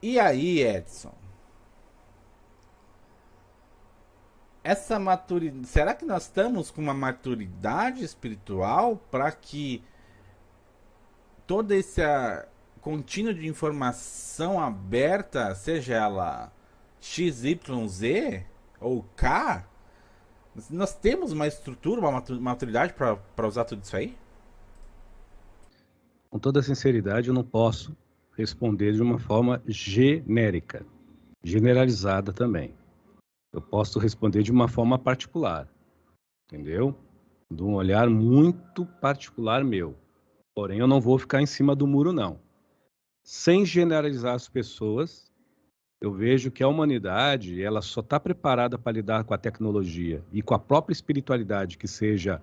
E aí, Edson? Essa maturidade, será que nós estamos com uma maturidade espiritual para que toda essa contínuo de informação aberta, seja ela X, Y, Z ou K, nós temos uma estrutura, uma maturidade para usar tudo isso aí? Com toda sinceridade, eu não posso responder de uma forma genérica, generalizada também. Eu posso responder de uma forma particular, entendeu? De um olhar muito particular meu. Porém, eu não vou ficar em cima do muro, não. Sem generalizar as pessoas, eu vejo que a humanidade, ela só está preparada para lidar com a tecnologia e com a própria espiritualidade, que seja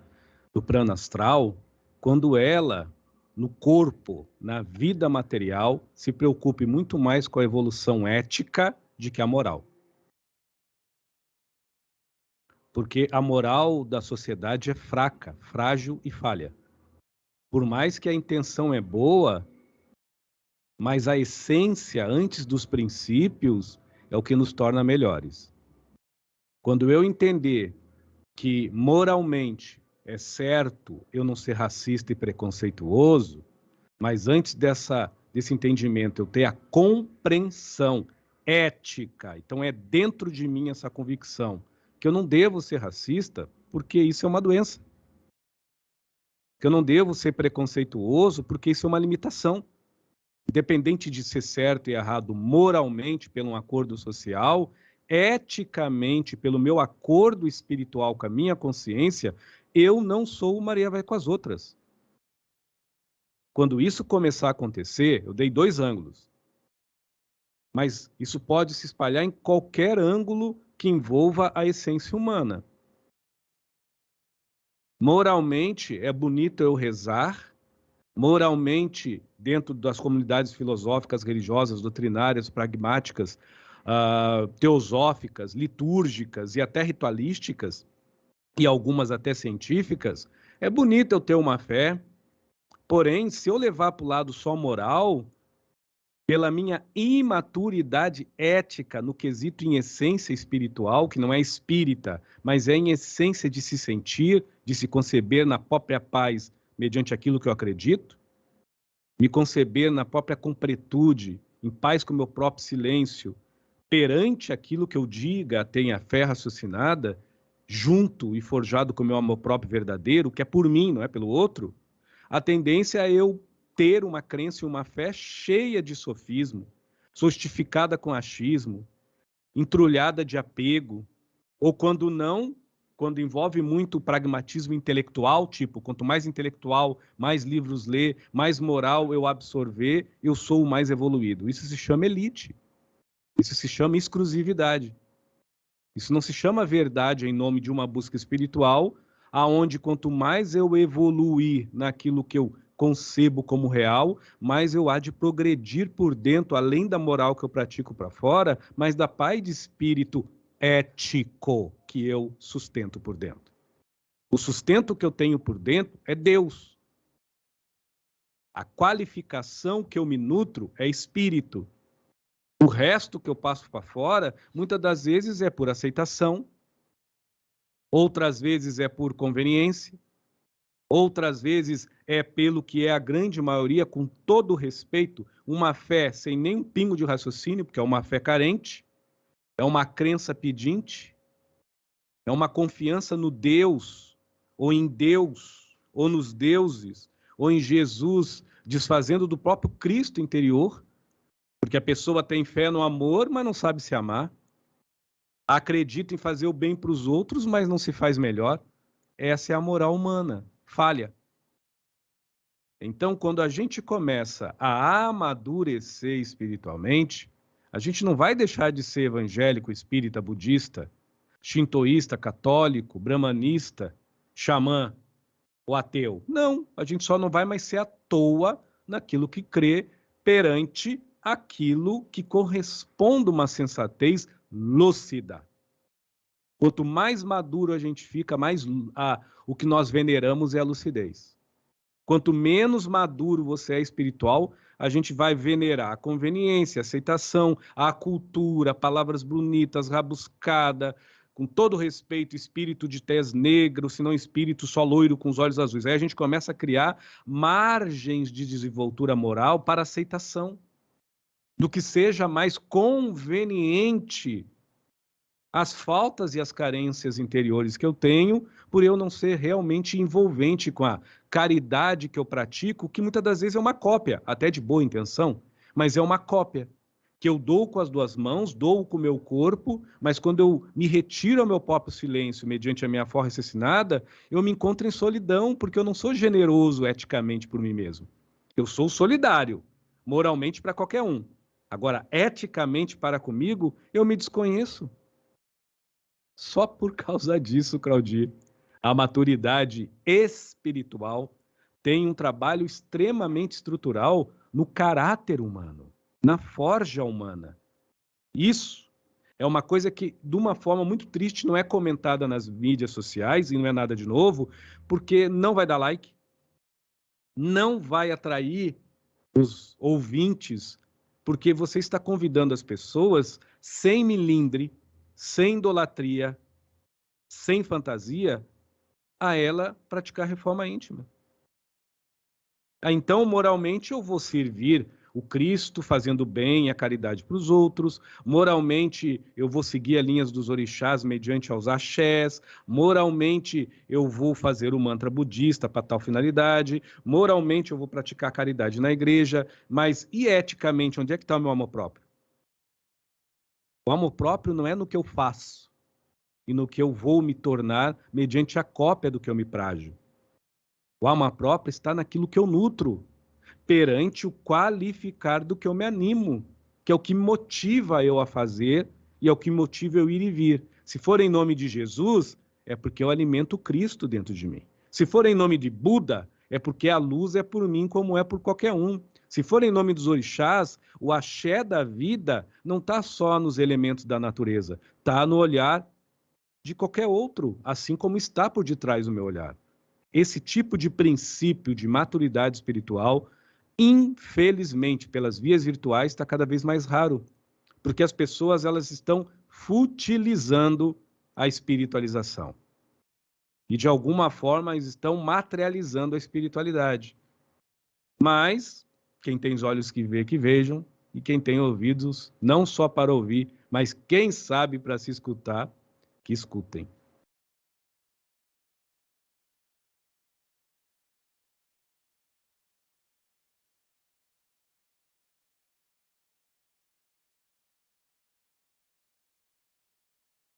do plano astral, quando ela, no corpo, na vida material, se preocupe muito mais com a evolução ética de que a moral. Porque a moral da sociedade é fraca, frágil e falha. Por mais que a intenção é boa, mas a essência antes dos princípios é o que nos torna melhores. Quando eu entender que moralmente é certo eu não ser racista e preconceituoso, mas antes desse entendimento eu ter a compreensão ética, então é dentro de mim essa convicção que eu não devo ser racista, porque isso é uma doença. Que eu não devo ser preconceituoso, porque isso é uma limitação. Independente de ser certo e errado moralmente pelo um acordo social, eticamente pelo meu acordo espiritual com a minha consciência, eu não sou o Maria vai com as outras. Quando isso começar a acontecer, eu dei dois ângulos, mas isso pode se espalhar em qualquer ângulo que envolva a essência humana. Moralmente, é bonito eu rezar, moralmente, dentro das comunidades filosóficas, religiosas, doutrinárias, pragmáticas, teosóficas, litúrgicas e até ritualísticas, e algumas até científicas, é bonito eu ter uma fé, porém, se eu levar para o lado só moral, pela minha imaturidade ética no quesito em essência espiritual, que não é espírita, mas é em essência de se sentir, de se conceber na própria paz mediante aquilo que eu acredito, me conceber na própria completude, em paz com o meu próprio silêncio, perante aquilo que eu diga, tenha fé raciocinada, junto e forjado com o meu amor próprio verdadeiro, que é por mim, não é pelo outro, a tendência é eu ter uma crença e uma fé cheia de sofismo, sostificada com achismo, entrulhada de apego, ou quando não, quando envolve muito pragmatismo intelectual, tipo, quanto mais intelectual, mais livros ler, mais moral eu absorver, eu sou o mais evoluído. Isso se chama elite. Isso se chama exclusividade. Isso não se chama verdade em nome de uma busca espiritual, aonde quanto mais eu evoluir naquilo que eu concebo como real, mais eu há de progredir por dentro, além da moral que eu pratico para fora, mas da paz de espírito ético que eu sustento por dentro. O sustento que eu tenho por dentro é Deus. A qualificação que eu me nutro é espírito. O resto que eu passo para fora, muitas das vezes é por aceitação, outras vezes é por conveniência, outras vezes é pelo que é a grande maioria, com todo respeito, uma fé sem nenhum pingo de raciocínio, porque é uma fé carente, é uma crença pedinte, é uma confiança no Deus, ou nos deuses, ou em Jesus, desfazendo do próprio Cristo interior, porque a pessoa tem fé no amor, mas não sabe se amar. Acredita em fazer o bem para os outros, mas não se faz melhor. Essa é a moral humana, falha. Então, quando a gente começa a amadurecer espiritualmente, a gente não vai deixar de ser evangélico, espírita, budista, shintoísta, católico, brahmanista, xamã ou ateu. Não, a gente só não vai mais ser à toa naquilo que crê perante aquilo que corresponde a uma sensatez lúcida. Quanto mais maduro a gente fica, mais o que nós veneramos é a lucidez. Quanto menos maduro você é espiritual, a gente vai venerar a conveniência, a aceitação, a cultura, palavras bonitas, rabuscada, com todo respeito, espírito de tez negro, se não espírito só loiro com os olhos azuis. Aí a gente começa a criar margens de desenvoltura moral para aceitação do que seja mais conveniente as faltas e as carências interiores que eu tenho, por eu não ser realmente envolvente com a caridade que eu pratico, que muitas das vezes é uma cópia, até de boa intenção, mas é uma cópia, que eu dou com as duas mãos, dou com o meu corpo, mas quando eu me retiro ao meu próprio silêncio, mediante a minha forra raciocinada, eu me encontro em solidão, porque eu não sou generoso eticamente por mim mesmo. Eu sou solidário, moralmente para qualquer um. Agora, eticamente para comigo, eu me desconheço. Só por causa disso, Claudir, a maturidade espiritual tem um trabalho extremamente estrutural no caráter humano, na forja humana. Isso é uma coisa que, de uma forma muito triste, não é comentada nas mídias sociais, e não é nada de novo, porque não vai dar like, não vai atrair os ouvintes, porque você está convidando as pessoas sem milindre, sem idolatria, sem fantasia, a ela praticar reforma íntima. Então, moralmente, eu vou servir o Cristo fazendo bem e a caridade para os outros. Moralmente, eu vou seguir as linhas dos orixás mediante aos axés. Moralmente, eu vou fazer o mantra budista para tal finalidade. Moralmente, eu vou praticar a caridade na igreja. Mas e eticamente, onde é que está o meu amor próprio? O amor próprio não é no que eu faço e no que eu vou me tornar mediante a cópia do que eu me prajo. O amor próprio está naquilo que eu nutro, perante o qualificar do que eu me animo, que é o que me motiva eu a fazer e é o que me motiva eu ir e vir. Se for em nome de Jesus, é porque eu alimento Cristo dentro de mim. Se for em nome de Buda, é porque a luz é por mim como é por qualquer um. Se for em nome dos orixás, o axé da vida não está só nos elementos da natureza, está no olhar de qualquer outro, assim como está por detrás do meu olhar. Esse tipo de princípio de maturidade espiritual, infelizmente, pelas vias virtuais, está cada vez mais raro, porque as pessoas elas estão futilizando a espiritualização. E, de alguma forma, eles estão materializando a espiritualidade. Mas, quem tem os olhos que vê, que vejam, e quem tem ouvidos, não só para ouvir, mas quem sabe para se escutar, que escutem.